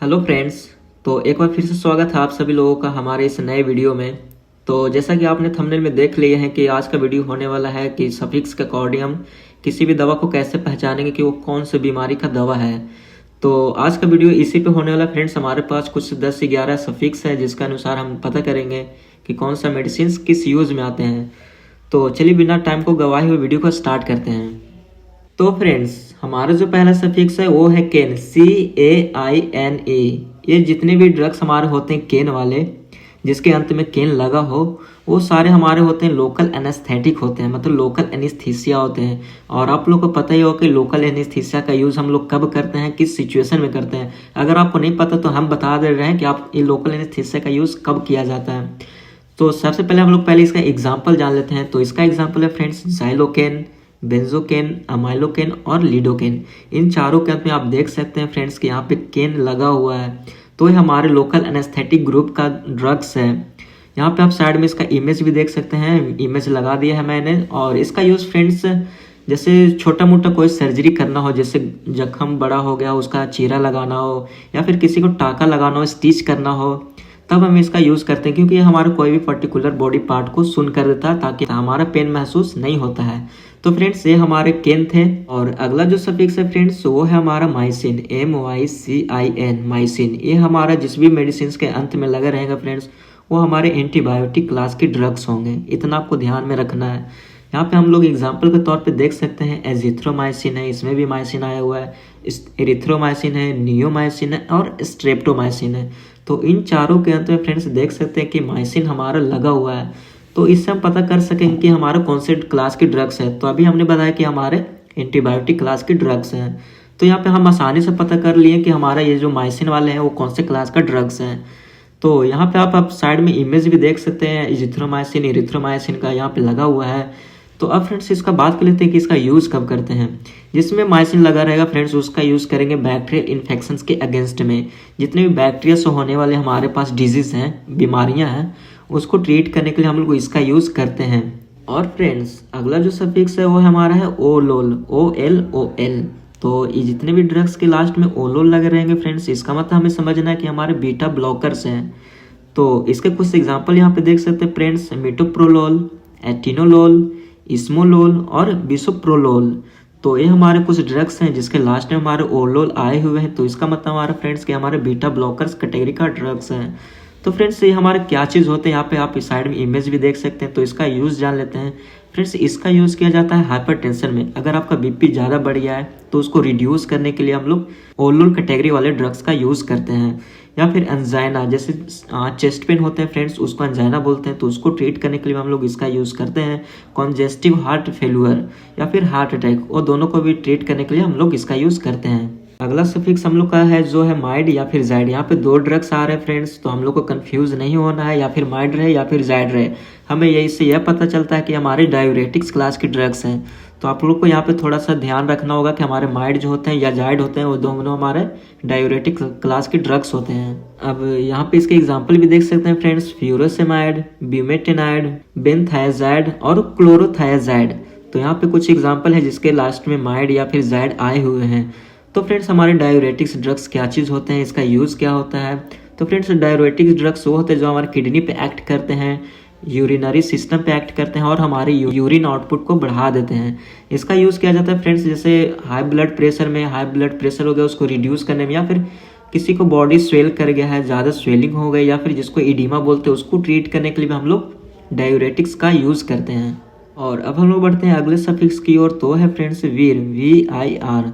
Hello friends. तो एक बार फिर से स्वागत है आप सभी लोगों का हमारे इस नए वीडियो में। तो जैसा कि आपने थंबनेल में देख लिया है कि आज का वीडियो होने वाला है कि सफिक्स के अकॉर्डिंग हम किसी भी दवा को कैसे पहचानेंगे कि वो कौन सी बीमारी का दवा है। तो आज का वीडियो इसी पे होने वाला है फ्रेंड्स। हमारे पास कुछ 10 से 11 सफिक्स है जिसके अनुसार हम पता करेंगे कि कौन सा मेडिसिन किस यूज़ में आते हैं। तो चलिए बिना टाइम को गवाए हुए वीडियो को स्टार्ट करते हैं। तो फ्रेंड्स हमारा जो पहला सफिक्स है वो है केन, CAINE। ये जितने भी ड्रग्स हमारे होते हैं केन वाले, जिसके अंत में केन लगा हो, वो सारे हमारे होते हैं लोकल एनेस्थेटिक होते हैं, मतलब लोकल एनेस्थीसिया होते हैं। और आप लोग को पता ही हो कि लोकल एनेस्थीसिया का यूज़ हम लोग कब करते हैं, किस सिचुएशन में करते हैं। अगर आपको नहीं पता तो हम बता दे रहे हैं कि आप ये लोकल एनेस्थीसिया का यूज़ कब किया जाता है। तो सबसे पहले हम लोग पहले इसका एग्जाम्पल जान लेते हैं। तो इसका एग्जाम्पल है फ्रेंड्स जाइलोकेन, बेंजोकेन, अमाइलोकेन और लीडोकेन। इन चारों के अंत में आप देख सकते हैं फ्रेंड्स कि यहाँ पे केन लगा हुआ है, तो ये हमारे लोकल एनेस्थेटिक ग्रुप का ड्रग्स है। यहाँ पे आप साइड में इसका इमेज भी देख सकते हैं, इमेज लगा दिया है मैंने। और इसका यूज़ फ्रेंड्स जैसे छोटा मोटा कोई सर्जरी करना हो, जैसे जख्म बड़ा हो गया उसका चीरा लगाना हो, या फिर किसी को टाका लगाना हो, स्टिच करना हो, तब हम इसका यूज़ करते हैं, क्योंकि ये हमारे कोई भी पर्टिकुलर बॉडी पार्ट को सुन कर देता है ताकि हमारा पेन महसूस नहीं होता है। तो फ्रेंड्स ये हमारे केन थे। और अगला जो सफिक्स है फ्रेंड्स वो है हमारा माइसिन, MYCIN, माइसिन। ये हमारा जिस भी मेडिसिन के अंत में लगा रहेगा फ्रेंड्स वो हमारे एंटीबायोटिक क्लास के ड्रग्स होंगे, इतना आपको ध्यान में रखना है। यहाँ पे हम लोग एग्जाम्पल के तौर पे देख सकते हैं एजिथ्रोमाइसिन है, इसमें भी माइसिन आया हुआ है, एरिथ्रोमाइसिन है, नियोमाइसिन है और स्ट्रेप्टोमाइसिन है। तो इन चारों के अंत में फ्रेंड्स देख सकते हैं कि माइसिन हमारा लगा हुआ है, तो इससे हम पता कर सकेंगे कि हमारा कौन से क्लास के ड्रग्स है। तो अभी हमने बताया कि हमारे एंटीबायोटिक क्लास के ड्रग्स हैं, तो यहाँ पे हम आसानी से पता कर लिए कि हमारा ये जो माइसिन वाले हैं वो कौन से क्लास का ड्रग्स हैं। तो यहाँ पे आप साइड में इमेज भी देख सकते हैं इजिथ्रोमाइसिन, एरिथ्रोमाइसिन का यहाँ पे लगा हुआ है। तो अब फ्रेंड्स इसका बात कर लेते हैं कि इसका यूज़ कब करते हैं। जिसमें माइसिन लगा रहेगा फ्रेंड्स उसका यूज़ करेंगे बैक्टीरियल इन्फेक्शंस के अगेंस्ट में। जितने भी बैक्टीरिया से होने वाले हमारे पास डिजीज़ हैं, बीमारियां हैं, उसको ट्रीट करने के लिए हम लोग इसका यूज़ करते हैं। और फ्रेंड्स अगला जो सफिक्स है वो हमारा है ओलोल, OLOL। तो ये जितने भी ड्रग्स के लास्ट में ओलोल लगे रहेंगे फ्रेंड्स, इसका मतलब हमें समझना है कि हमारे बीटा ब्लॉकर्स हैं। तो इसके कुछ एग्जाम्पल यहाँ पे देख सकते हैं फ्रेंड्स, मिटोप्रोलोल, एटिनोलोल, इस्मोलोल और बिसोप्रोलोल। तो ये हमारे कुछ ड्रग्स हैं जिसके लास्ट में हमारे ओलोल आए हुए हैं। तो इसका मतलब हमारा फ्रेंड्स कि हमारे बीटा ब्लॉकर्स कैटेगरी का ड्रग्स हैं। तो फ्रेंड्स ये हमारे क्या चीज़ होते हैं, यहाँ पे आप इस साइड में इमेज भी देख सकते हैं। तो इसका यूज़ जान लेते हैं फ्रेंड्स। इसका यूज़ किया जाता है हाइपरटेंशन में। अगर आपका बीपी ज़्यादा बढ़ गया है तो उसको रिड्यूस करने के लिए हम लोग ओलोल कैटेगरी वाले ड्रग्स का यूज़ करते हैं। या फिर एंजाइना, जैसे चेस्ट पेन होते हैं फ्रेंड्स, उसको एंजाइना बोलते हैं, तो उसको ट्रीट करने के लिए हम लोग इसका यूज़ करते हैं। कॉन्जेस्टिव हार्ट फेल्यूर या फिर हार्ट अटैक, वो दोनों को भी ट्रीट करने के लिए हम लोग इसका यूज़ करते हैं। अगला सफिक्स हम लोग का है जो है माइड या फिर जाइड। यहाँ पे दो ड्रग्स आ रहे हैं फ्रेंड्स, तो हम लोग को कंफ्यूज नहीं होना है, या फिर माइड रहे या फिर जाइड रहे। हमें यही से यह पता चलता है कि हमारे डायूरेटिक्स क्लास के ड्रग्स हैं। तो आप लोग को यहाँ पे थोड़ा सा ध्यान रखना होगा कि हमारे माइड जो होते हैं या जाइड होते हैं वो दोनों हमारे डायूरेटिक क्लास के ड्रग्स होते हैं। अब यहाँ पे इसके एग्जाम्पल भी देख सकते हैं फ्रेंड्स, फ्यूरोसेमाइड, ब्यूमेटेनाइड, बेनथायाजाइड और क्लोरोथायाजाइड। तो यहाँ पे कुछ एग्जाम्पल है जिसके लास्ट में माइड या फिर जाइड आए हुए हैं। तो फ्रेंड्स हमारे डायूरेटिक्स ड्रग्स क्या चीज़ होते हैं, इसका यूज़ क्या होता है। तो फ्रेंड्स डायूरेटिक्स ड्रग्स वो होते हैं जो हमारे किडनी पे एक्ट करते हैं, यूरिनरी सिस्टम पे एक्ट करते हैं और हमारे यूरिन आउटपुट को बढ़ा देते हैं। इसका यूज़ किया जाता है फ्रेंड्स जैसे हाई ब्लड प्रेशर हो गया उसको रिड्यूस करने में, या फिर किसी को बॉडी स्वेल कर गया है, ज़्यादा स्वेलिंग हो गई, या फिर जिसको इडीमा बोलते हैं, उसको ट्रीट करने के लिए भी हम लोग डायूरेटिक्स का यूज़ करते हैं। और अब हम लोग बढ़ते हैं अगले सफिक्स की ओर। तो है फ्रेंड्स वीर, VIR।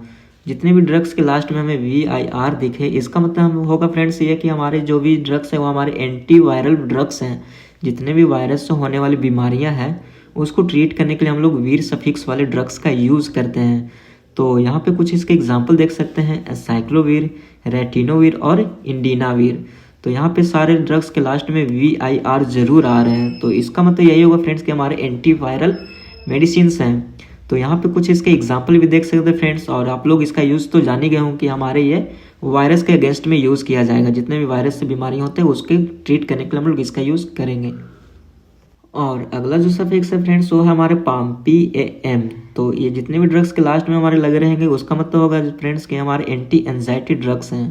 जितने भी ड्रग्स के लास्ट में हमें VIR दिखे, इसका मतलब होगा फ्रेंड्स ये कि हमारे जो भी ड्रग्स हैं वो हमारे एंटीवायरल ड्रग्स हैं। जितने भी वायरस से होने वाली बीमारियां हैं उसको ट्रीट करने के लिए हम लोग वीर सफिक्स वाले ड्रग्स का यूज़ करते हैं। तो यहाँ पे कुछ इसके एग्जाम्पल देख सकते हैं, साइक्लोवीर, रेटिनोवीर और इंडिनावीर। तो यहाँ पे सारे ड्रग्स के लास्ट में VIR जरूर आ रहे हैं। तो इसका मतलब यही होगा फ्रेंड्स कि हमारे एंटीवायरल मेडिसिन हैं। तो यहाँ पे कुछ इसके एग्जाम्पल भी देख सकते हैं फ्रेंड्स। और आप लोग इसका यूज़ तो जान ही गए हों कि हमारे ये वायरस के अगेंस्ट में यूज़ किया जाएगा। जितने भी वायरस से बीमारी होते हैं उसके ट्रीट करने के लिए हम लोग इसका यूज़ करेंगे। और अगला जो सफिक्स है फ्रेंड्स वो है हमारे PAM। तो ये जितने भी ड्रग्स के लास्ट में हमारे लगे रहेंगे उसका मतलब होगा फ्रेंड्स कि हमारे एंटी एंजाइटी ड्रग्स हैं।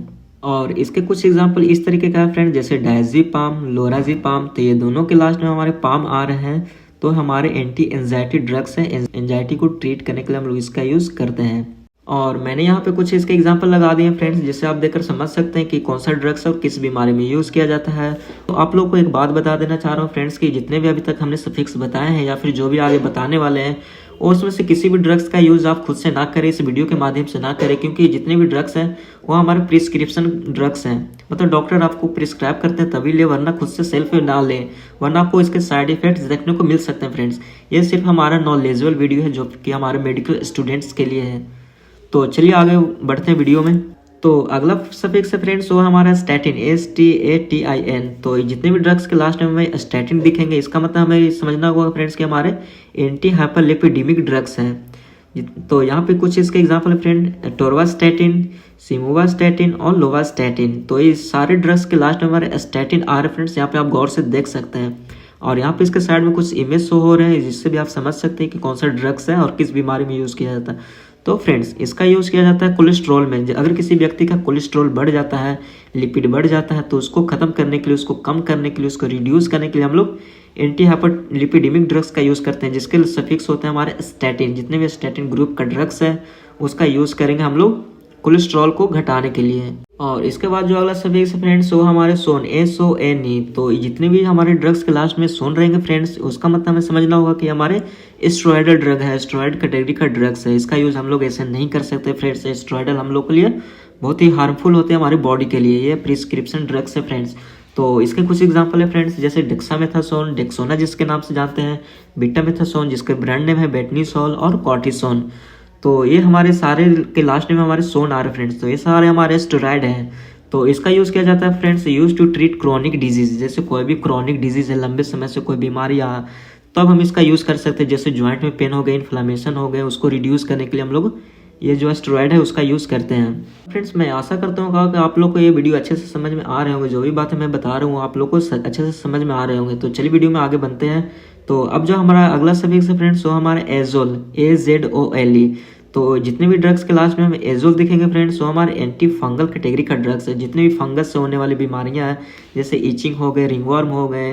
और इसके कुछ एग्जांपल इस तरीके का है फ्रेंड, जैसे डायज़ेपाम, लोराज़ेपाम। तो ये दोनों के लास्ट में हमारे पाम आ रहे हैं, तो हमारे एंटी एंजाइटी ड्रग्स हैं। एंजाइटी को ट्रीट करने के लिए हम लोग इसका यूज़ करते हैं। और मैंने यहाँ पे कुछ इसके एग्जांपल लगा दिए हैं फ्रेंड्स, जिससे आप देखकर समझ सकते हैं कि कौन सा ड्रग्स और किस बीमारी में यूज़ किया जाता है। तो आप लोग को एक बात बता देना चाह रहा हूँ फ्रेंड्स कि जितने भी अभी तक हमने सफिक्स बताए हैं या फिर जो भी आगे बताने वाले हैं, और उसमें से किसी भी ड्रग्स का यूज़ आप खुद से ना करें, इस वीडियो के माध्यम से ना करें, क्योंकि जितने भी ड्रग्स हैं वो हमारे प्रिस्क्रिप्शन ड्रग्स हैं। मतलब डॉक्टर आपको प्रिस्क्राइब करते हैं तभी ले, वरना खुद से सेल्फ ना लें, वरना आपको इसके साइड इफेक्ट्स देखने को मिल सकते हैं फ्रेंड्स। ये सिर्फ हमारा नॉलेजेबल वीडियो है जो कि हमारे मेडिकल स्टूडेंट्स के लिए है। तो चलिए आगे बढ़ते हैं वीडियो में। तो अगला सफिक्स है फ्रेंड्स वो हमारा स्टैटिन, STATIN। तो जितने भी ड्रग्स के लास्ट में हमें स्टैटिन दिखेंगे, इसका मतलब हमें समझना होगा फ्रेंड्स कि हमारे एंटी हाइपरलिपिडेमिक ड्रग्स हैं। तो यहाँ पे कुछ इसके एग्जांपल है फ्रेंड, टोरवास्टैटिन, सिमुवास्टैटिन और लोवास्टैटिन। तो ये सारे ड्रग्स के लास्ट में हमारे स्टैटिन आ रहे फ्रेंड्स, यहाँ पे आप गौर से देख सकते हैं। और यहाँ पे इसके साइड में कुछ इमेज शो हो रहे हैं, जिससे भी आप समझ सकते हैं कि कौन सा ड्रग्स है और किस बीमारी में यूज़ किया जाता है। तो फ्रेंड्स इसका यूज़ किया जाता है कोलेस्ट्रॉल में। अगर किसी व्यक्ति का कोलेस्ट्रॉल बढ़ जाता है, लिपिड बढ़ जाता है, तो उसको खत्म करने के लिए, उसको कम करने के लिए, उसको रिड्यूस करने के लिए हम लोग एंटी हाइपरलिपिडेमिक ड्रग्स का यूज़ करते हैं, जिसके सफिक्स होते हैं हमारे स्टैटिन। जितने भी स्टैटिन ग्रुप का ड्रग्स है उसका यूज़ करेंगे हम लोग कोलेस्ट्रॉल को घटाने के लिए। और इसके बाद जो अगला सफिक्स है फ्रेंड्स वो हमारे सोन, SONE। तो जितने भी हमारे ड्रग्स के लास्ट में सोन रहेंगे फ्रेंड्स, उसका मतलब हमें समझना होगा कि हमारे स्टेरॉयडल ड्रग है, स्टेरॉयड कैटेगरी का ड्रग्स है। इसका यूज़ हम लोग ऐसे नहीं कर सकते फ्रेंड्स। स्टेरॉयडल हम लोग के लिए बहुत ही हार्मफुल होते हैं हमारी बॉडी के लिए। ये प्रिस्क्रिप्शन ड्रग्स है फ्रेंड्स। तो इसके कुछ एग्जांपल है फ्रेंड्स, जैसे डेक्सामेथासोन, डेक्सोना जिसके नाम से जानते हैं, बीटामेथासोन जिसके ब्रांड नेम है बेटनीसोल, और कॉर्टिसोन। तो ये हमारे सारे के लास्ट में हमारे सोन आ रहे फ्रेंड्स। तो ये सारे हमारे स्टेरॉयड हैं। तो इसका यूज़ किया जाता है friends, use to treat chronic disease. जैसे कोई भी क्रॉनिक डिजीज है, लंबे समय से कोई बीमारी आ, तब हम इसका यूज़ कर सकते हैं। जैसे ज्वाइंट में पेन हो गए, इन्फ्लामेशन हो गए, उसको रिड्यूस करने के लिए हम लोग ये जो स्टेरॉयड है उसका यूज़ करते हैं। फ्रेंड्स मैं आशा करता हूँ कि आप लोग को ये वीडियो अच्छे से समझ में आ रहे होंगे। जो भी बातें मैं बता रहा हूँ आप लोग को अच्छे से समझ में आ रहे होंगे। तो चलिए वीडियो में आगे बढ़ते हैं। तो अब जो हमारा अगला सफिक्स है फ्रेंड्स वो हमारा एजोल, AZOLE। तो जितने भी ड्रग्स के लास्ट में हमें एजोल दिखेंगे फ्रेंड्स वो हमारे एंटी फंगल कैटेगरी का ड्रग्स है। जितने भी फंगस से होने वाली बीमारियां हैं, जैसे इचिंग हो गए, रिंगवर्म हो गए,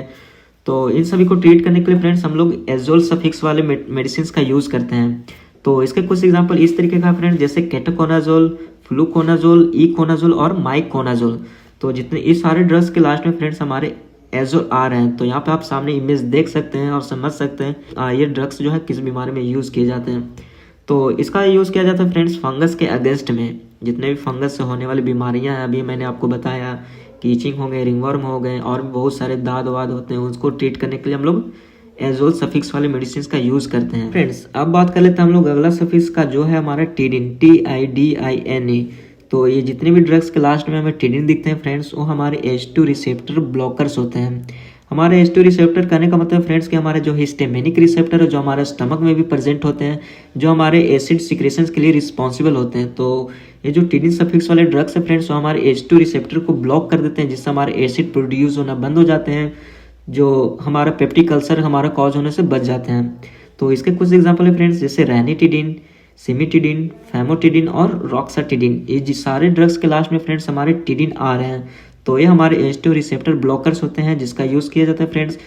तो इन सभी को ट्रीट करने के लिए फ्रेंड्स हम लोग एजोल सफिक्स वाले मेडिसिन का यूज़ करते हैं। तो इसके कुछ एग्जांपल इस तरीके का फ्रेंड्स, जैसे केटोकोनाजोल, फ्लूकोनाजोल, इकोनाजोल और माइकोनाजोल। तो जितने इस सारे ड्रग्स के लास्ट में फ्रेंड्स हमारे एजोल आ रहे हैं। तो यहाँ पे आप सामने इमेज देख सकते हैं और समझ सकते हैं ये ड्रग्स जो है किस बीमारी में यूज़ किए जाते हैं। तो इसका यूज़ किया जाता है फ्रेंड्स फंगस के अगेंस्ट में। जितने भी फंगस से होने वाली बीमारियां हैं, अभी मैंने आपको बताया कि इचिंग हो गए, रिंगवर्म हो गए, और भी बहुत सारे दाद वाद होते हैं, उसको ट्रीट करने के लिए हम लोग एजोल सफिक्स वाले मेडिसिन का यूज़ करते हैं। फ्रेंड्स अब बात कर लेते हैं हम लोग अगला सफिक्स का, जो है हमारा टिडिन, TIDINE। तो ये जितने भी ड्रग्स के लास्ट में हमें टिडिन दिखते हैं फ्रेंड्स वो हमारे H2 रिसेप्टर ब्लॉकर्स होते हैं। हमारे H2 रिसेप्टर कहने का मतलब फ्रेंड्स कि हमारे जो हिस्टामिनिक रिसेप्टर है, जो हमारे स्टमक में भी प्रेजेंट होते हैं, जो हमारे एसिड सिक्रेशंस के लिए रिस्पॉन्सिबल होते हैं। तो ये जो टिडिन सफिक्स वाले ड्रग्स है फ्रेंड्स वो हमारे H2 रिसेप्टर को ब्लॉक कर देते हैं, जिससे हमारे एसिड प्रोड्यूस होना बंद हो जाते हैं, जो हमारा पेप्टिक अल्सर हमारा कॉज होने से बच जाते हैं। तो इसके कुछ एग्जाम्पल है फ्रेंड्स, जैसे रैनिटिडिन, सिमिटिडिन, फैमोटिडिन और रॉक्साटिडिन। ये सारे ड्रग्स के लास्ट में फ्रेंड्स हमारे टिडिन आ रहे हैं। तो ये हमारे H2 रिसेप्टर ब्लॉकर्स होते हैं, जिसका यूज़ किया जाता है friends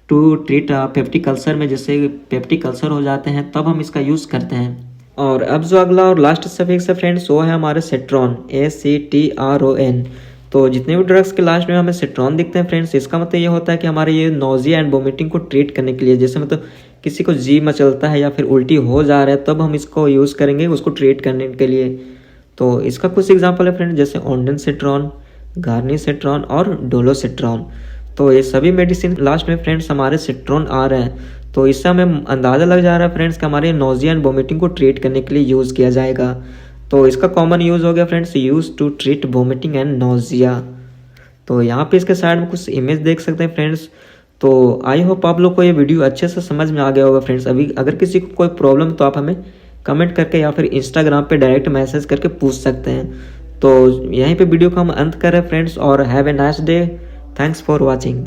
to treat peptic ulcer में। जैसे पेप्टिक अल्सर हो जाते हैं तब हम इसका यूज़ करते हैं। और अब जो अगला और लास्ट सफिक्स है फ्रेंड्स वो है हमारे सेट्रॉन, ACTRON। तो जितने भी ड्रग्स के लास्ट में हमें सेट्रॉन दिखते हैं फ्रेंड्स, इसका मतलब ये होता है कि हमारे ये नोजिया एंड वोमिटिंग को ट्रीट करने के लिए, जैसे मतलब किसी को जी मचलता है या फिर उल्टी हो जा रहा है, तब हम इसको यूज़ करेंगे उसको ट्रीट करने के लिए। तो इसका कुछ एग्जाम्पल है फ्रेंड्स, जैसे ऑन्डेनसेट्रॉन, गार्नीसेट्रॉन और डोलोसेट्रॉन। तो ये सभी मेडिसिन लास्ट में फ्रेंड्स हमारे सेट्रॉन आ रहे हैं। तो इससे हमें अंदाज़ा लग जा रहा है फ्रेंड्स कि हमारे नोजिया एंड वोमिटिंग को ट्रीट करने के लिए यूज़ किया जाएगा। तो इसका कॉमन यूज़ हो गया friends, use to treat vomiting and nausea. तो यहाँ पे इसके साइड में कुछ इमेज देख सकते हैं फ्रेंड्स। तो आई होप आप लोग को ये वीडियो अच्छे से समझ में आ गया होगा फ्रेंड्स। अभी अगर किसी को कोई प्रॉब्लम तो आप हमें कमेंट करके या फिर इंस्टाग्राम पे डायरेक्ट मैसेज करके पूछ सकते हैं। तो यहीं पे वीडियो को हम अंत कर रहे हैं फ्रेंड्स, और have a nice day. Thanks for watching.